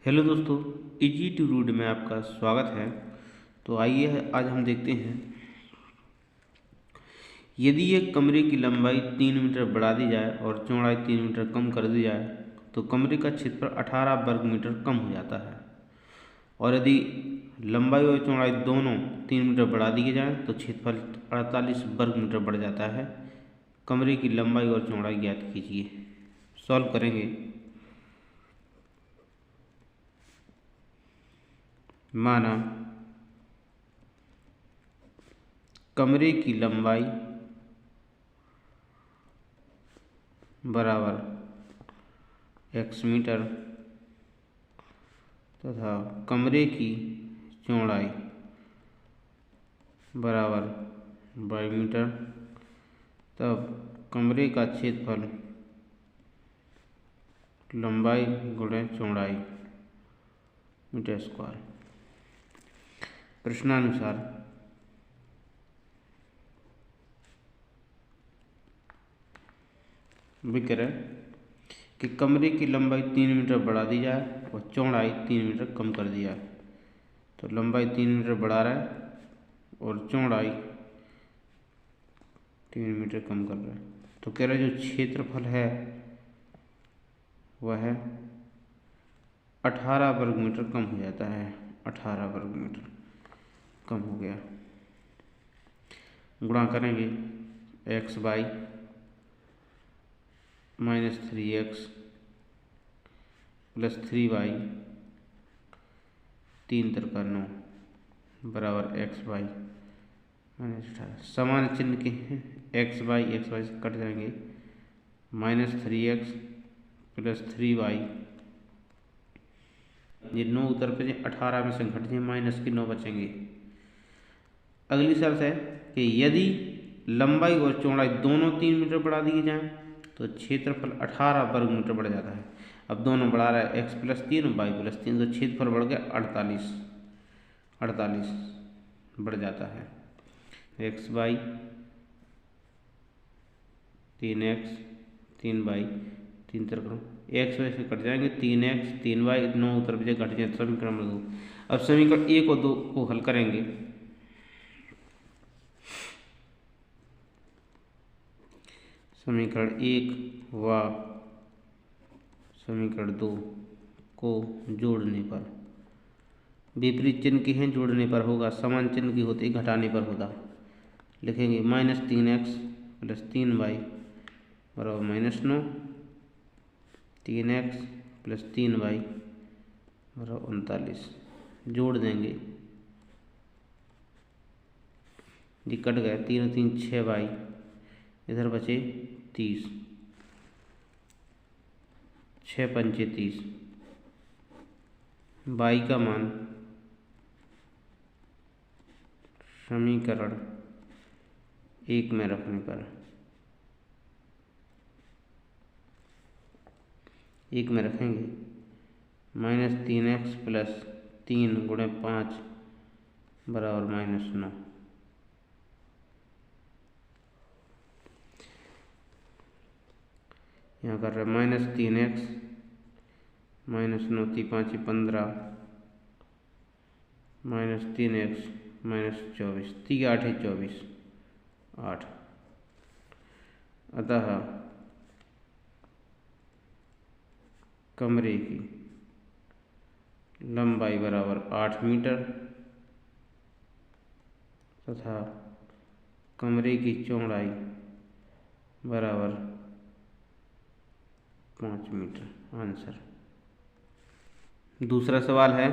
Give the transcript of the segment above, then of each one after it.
Hello दोस्तों, easy to rude में आपका स्वागत है। तो आइए आज हम देखते हैं, यदि एक कमरे की लंबाई 3 मीटर बढ़ा दी जाए और चौड़ाई 3 मीटर कम कर दी जाए तो कमरे का क्षेत्रफल 18 वर्ग मीटर कम हो जाता है। और यदि लंबाई और चौड़ाई दोनों 3 मीटर बढ़ा दिए जाएँ तो क्षेत्रफल 48 वर्ग मीटर बढ़ जाता है। कमरे की लंबाई और चौड़ाई ज्ञात कीजिए। सॉल्व करेंगे। माना कमरे की लंबाई बराबर x मीटर तथा कमरे की चौड़ाई बराबर y मीटर, तब कमरे का क्षेत्रफल लंबाई गुणे चौड़ाई मीटर स्क्वायर। प्रश्नानुसार विक्रय कि कमरे की लंबाई 3 मीटर बढ़ा दी जाए और चौड़ाई 3 मीटर कम कर दी जाए। तो लंबाई 3 मीटर बढ़ा रहा है और चौड़ाई 3 मीटर कम कर रहा है। तो कह रहा है जो क्षेत्रफल है वह है 18 वर्ग मीटर कम हो जाता है। 18 वर्ग मीटर कम हो गया। गुणा करेंगे x by -3x plus 3y 3 तिरका 9 बराबर x बाई -18। समान चिन्ह के हैं, x बाई से कट जाएंगे। -3x प्लस 3y, ये 9 उतर पे 18 में से घट जाए, माइनस के 9 बचेंगे। अगली शर्त है कि यदि लंबाई और चौड़ाई दोनों 3 मीटर बढ़ा दिए जाएं तो क्षेत्रफल 18 वर्ग मीटर बढ़ जाता है। अब दोनों बढ़ा रहा है x प्लस 3 y प्लस 3, तो क्षेत्रफल बढ़ गया 48 बढ़ जाता है। x बाई 3x 3y 3 तरफ x वैसे कट जाएंगे, 3x 3y 9 उत्तर बचे घट जाए। समीकरण नंबर 2। अब समीकरण 1 और 2 को हल करेंगे। समीकरण 1 व समीकरण 2 को जोड़ने पर, विपरीत चिन्ह के हैं, जोड़ने पर होगा, समान चिन्ह की होती घटाने पर होता। लिखेंगे -3x प्लस 3y बराबर -9, 3x प्लस 3y बराबर 39। जोड़ देंगे, ये कट गए, 3 3 6y, इधर बचे 30, 6 पंचे 30। y का मान समीकरण 1 में रखने पर 1 में रखेंगे -3x प्लस 3 गुणे 5 बराबर -9। यहाँ कर रहे -3x -9 × 5 = 15 -3x -24 3 8 24 8। अतः कमरे की लंबाई बराबर 8 मीटर तथा कमरे की चौड़ाई बराबर 5 मीटर। आंसर। दूसरा सवाल है,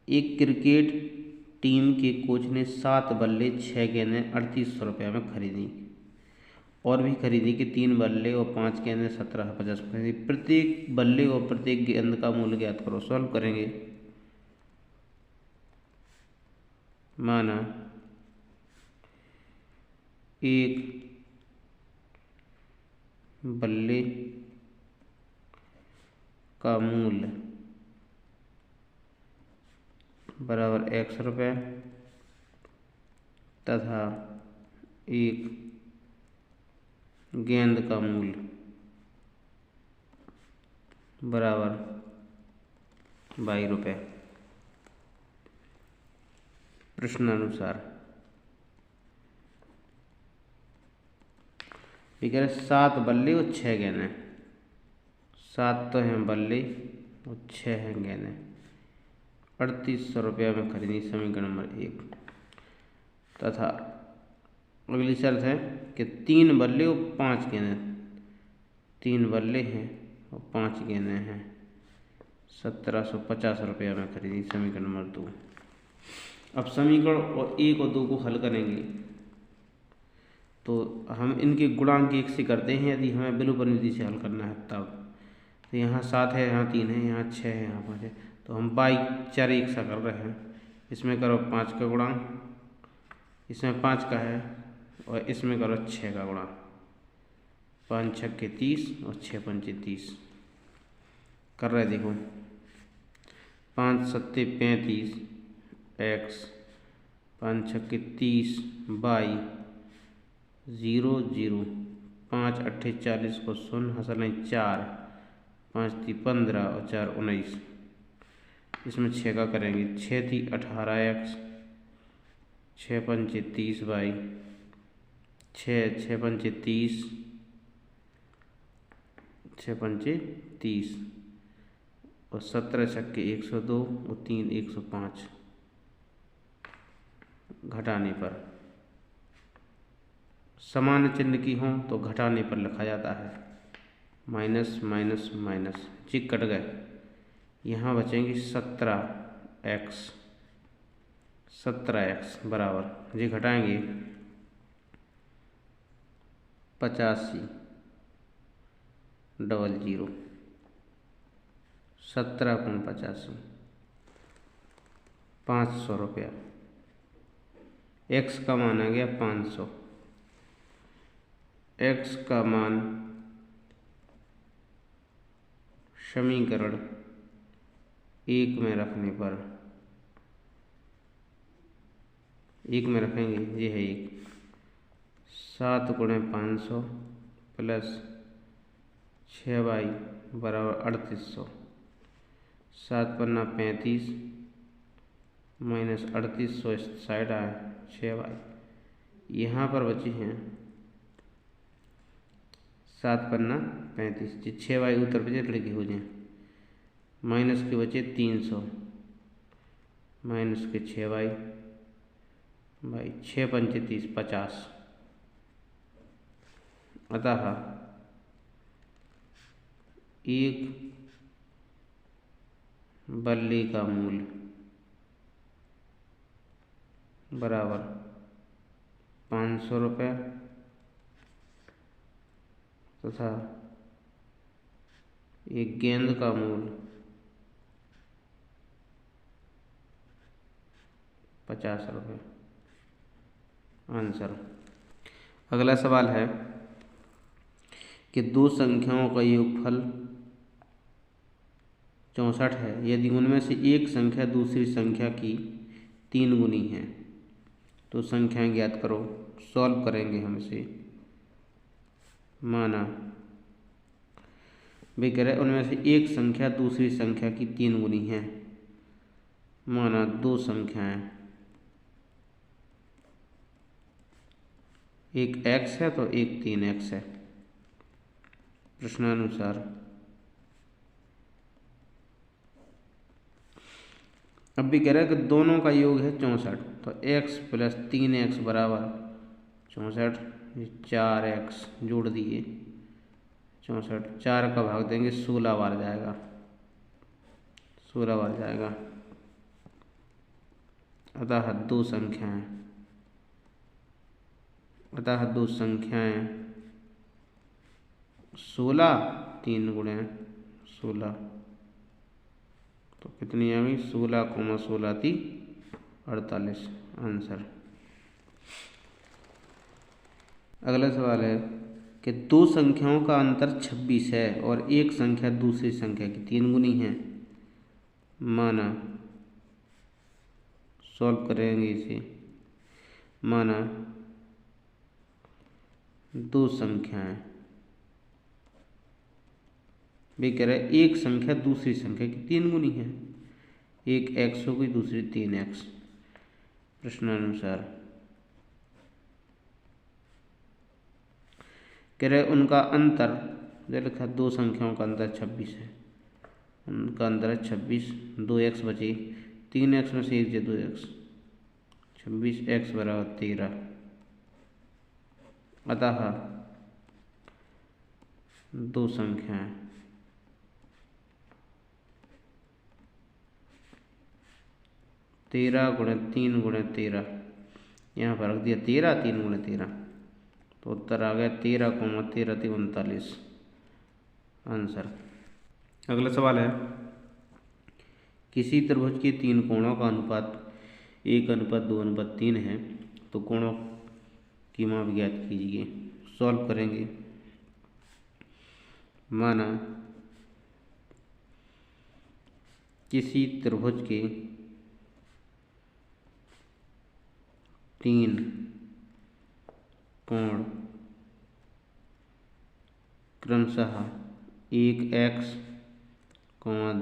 एक क्रिकेट टीम के कोच ने 7 बल्ले 6 गेंदें 3800 रुपये में खरीदी और भी खरीदी कि 3 बल्ले और 5 गेंदें 1750 में खरीदी। प्रत्येक बल्ले और प्रत्येक गेंद का मूल्य ज्ञात करो। सॉल्व करेंगे। माना एक बल्ले का मूल्य बराबर x रुपये तथा एक गेंद का मूल्य बराबर ₹22। प्रश्नानुसार ये कह रहे 7 बल्ले और 6 गेंदें। 7 तो हैं बल्ले और 6 हैं गेंदें। ₹3800 में खरीदी, समीकरण नंबर 1। तथा अगली शर्त है कि 3 बल्ले और 5 गेंदें। 3 बल्ले हैं और 5 गेंदें हैं, ₹1750 में खरीदी, समीकरण नंबर 2। अब समीकरण और 1 और 2 को हल करेंगे तो हम इनके गुणांक 1 से करते हैं यदि हमें विलोपन विधि से हल करना है तब। तो यहाँ 7 है, यहाँ 3 है, यहाँ 6 है, यहाँ 5 है, तो हम बाई 4 एक सा कर रहे हैं। इसमें करो 5 का गुणांक, इसमें 5 का है और इसमें करो 6 का गुणांक। 5 छक्के 30 और 6 पंचे 30 कर रहे। देखो 5 सत्ते 35 x, 5 छक्के 30 बाई 0 0, 5 अट्ठे 40 को 0 हंसल 4, 5 × 15 और 4 19। इसमें 6 का करेंगे, 6 × 18x, 6 पंचे 30 बाई 6 पंचे 30, 6 पंचे 30 और 17 छक्के 102 और 3 105। घटाने पर समान चिन्ह की हों तो घटाने पर लिखा जाता है माइनस माइनस माइनस, जी कट गए। यहाँ बचेंगे 17x बराबर, जी घटाएंगे 85 00, 17 × 85 ₹500। x का मान आ गया 500। x का मान समीकरण 1 में रखने पर, 1 में रखेंगे, ये है 1। 7 × 500 प्लस 6 बाई बराबर 3800। 7 पन्ना 35 माइनस 3800 इस साइड आए 6 बाई, यहाँ पर बचे हैं 7 पन्ना 35, 6 बाई उत्तर बचे लड़के हो जाए, माइनस के बचे 300, माइनस के 6 बाई 6 पंचे 30 50। अतः 1 बल्ले का मूल बराबर ₹500 तथा 1 गेंद का मूल 50 रुपये। आंसर। अगला सवाल है कि 2 संख्याओं का योगफल 64 है यदि उनमें से एक संख्या दूसरी संख्या की 3 गुनी है तो संख्याएं ज्ञात करो। सॉल्व करेंगे हम इसे। माना वे कह रहे उनमें से एक संख्या दूसरी संख्या की 3 गुनी है। माना 2 संख्याएं, एक x है तो एक 3x है। प्रश्नानुसार अब भी कह रहा है कि दोनों का योग है 64, तो x प्लस 3x बराबर 64, 4x जोड़ दिए 64, 4 का भाग देंगे 16 बार जाएगा, 16 बार जाएगा। अतः 2 संख्याएं 16, 3 गुणे 16 तो कितनी आ गई 16, 16 थी 48। आंसर। अगला सवाल है कि 2 संख्याओं का अंतर 26 है और एक संख्या दूसरी संख्या की 3 गुनी है। माना सॉल्व करेंगे इसे। माना 2 संख्याएं भी कह रहे एक संख्या दूसरी संख्या की 3 गुनी है एक x होगी, दूसरी 3x। प्रश्नानुसार कह रहे उनका अंतर, जो लिखा दो संख्याओं का अंतर 26 है, उनका अंतर है 26, 2x बची, 3x में से 1 जो 2x, 26x बराबर 13। अतः दो संख्याएं तेरह गुणे 3 गुणे 13, यहाँ पर रख दिया 13, 3 गुणे 13, तो उत्तर आ गया 13, 39 आंसर। अगला सवाल है, किसी त्रिभुज के तीन कोणों का अनुपात 1:2:3 है, तो कोणों की माप ज्ञात कीजिए। सॉल्व करेंगे। माना किसी त्रिभुज के तीन कोण क्रमशः 1x,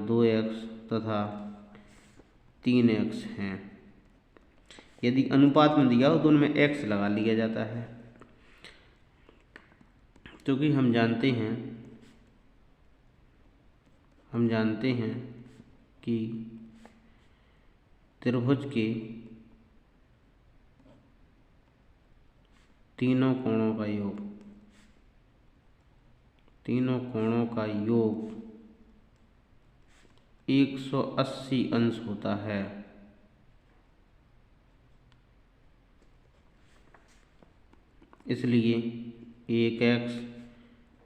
2x तथा 3x हैं। यदि अनुपात में दिया हो तो उनमें x लगा लिया जाता है, क्योंकि हम जानते हैं कि त्रिभुज के तीनों कोणों का योग 180 अंश होता है। इसलिए 1x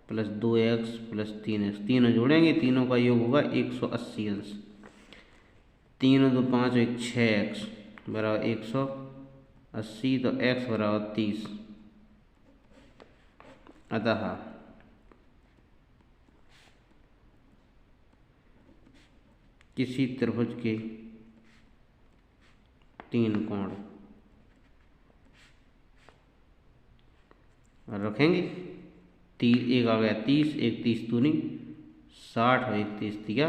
plus 2x plus 3x, तीनों जोड़ेंगे, तीनों का योग होगा 180 अंश। 3 2 5 1 6x बराबर 180, तो x बराबर 30। अतः किसी त्रिभुज के तीन कोण रखेंगे, एक आ गया 30, एक 30 दूनी 60 और एक 30 दिया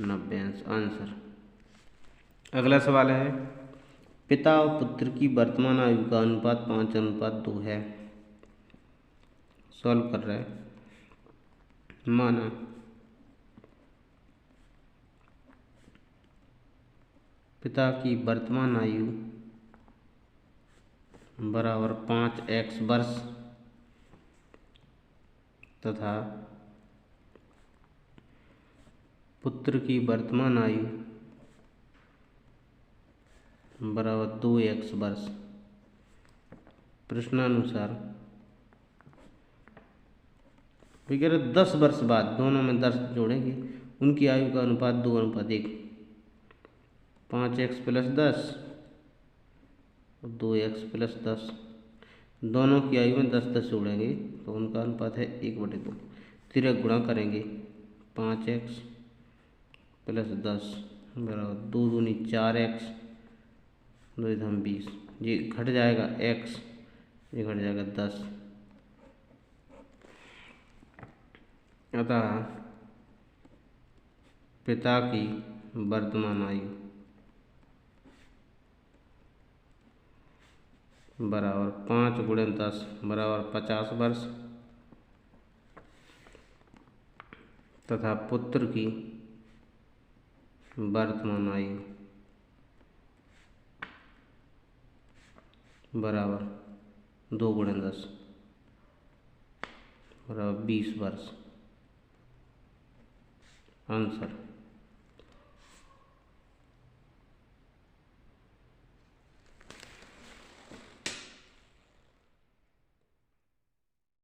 90 आंसर। अगला सवाल है, पिता और पुत्र की वर्तमान आयु का अनुपात 5:2 है। सॉल्व कर रहे हैं। माना पिता की वर्तमान आयु बराबर 5x वर्ष तथा पुत्र की वर्तमान आयु बराबर 2x वर्ष। प्रश्नानुसार वगैरह 10 वर्ष बाद, दोनों में 10 जोड़ेंगे, उनकी आयु का अनुपात 2:1, 5x प्लस 10 और 2x प्लस 10, दोनों की आयु में 10 जोड़ेंगे तो उनका अनुपात है 1/2। फिर गुणा करेंगे, 5x प्लस 10 बराबर 2 दूनी 4x, 2 20, ये घट जाएगा x, ये घट जाएगा 10। अतः पिता की वर्तमान आयु बराबर 5 गुणे 10 बराबर 50 वर्ष तथा पुत्र की वर्तमान आयु बराबर 2 गुणे 10 बराबर 20 वर्ष आंसर।